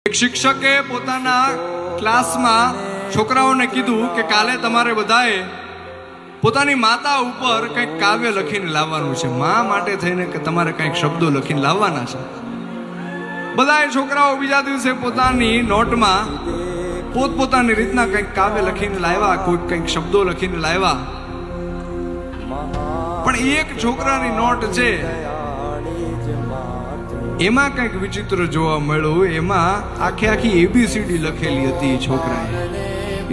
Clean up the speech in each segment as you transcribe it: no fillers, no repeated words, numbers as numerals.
એક શિક્ષકે પોતાના ક્લાસમાં છોકરાઓને કીધું કે કાલે તમારે બધાએ પોતાની માતા ઉપર કંઈક કાવ્ય લખીને લાવવાનું છે, મા માટે થઈને કે તમારે કંઈક શબ્દો લખીને લાવવાના છે. બધાએ છોકરાઓ બીજા દિવસે પોતાની નોટમાં પોતપોતાની રીતના કંઈક કાવ્ય લખીને લાવ્યા, કોઈ કંઈક શબ્દો લખીને લાવ્યા. પણ એક છોકરાની નોટ છે એમાં કંઈક વિચિત્ર જોવા મળ્યું. એમાં આખી એબીસીડી લખેલી હતી. છોકરાએ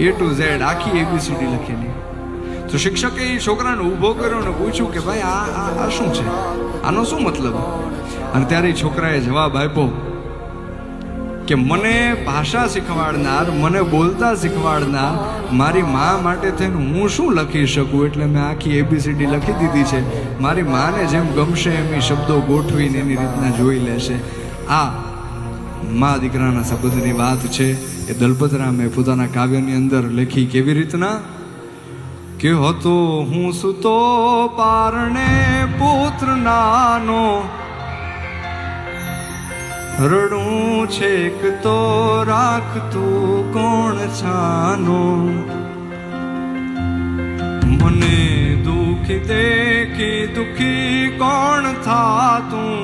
A to Z આખી એબીસીડી લખેલી. તો શિક્ષકે એ છોકરાને ઊભો કર્યો અને પૂછ્યું કે ભાઈ આ શું છે, આનો શું મતલબ? અને ત્યારે છોકરાએ જવાબ આપ્યો કે મને ભાષા શીખવાડનાર, મને બોલતા શીખવાડનાર મારી મા માટે થઈને હું શું લખી શકું, એટલે મેં આખી એબીસીડી લખી દીધી છે. મારી માને જેમ ગમશે એમ એ શબ્દો ગોઠવીને એની રીતના જોઈ લેશે. આ મા દીકરાના સંબંધની વાત છે. એ દલપતરામે પોતાના કાવ્યની અંદર લખી. કેવી રીતના કે હતો હું સુતો પારણે પુત્ર નાનો, રડું છેક તો રાખતું કોણ છાનો, મને દુઃખી દેખી દુઃખી કોણ થાતું,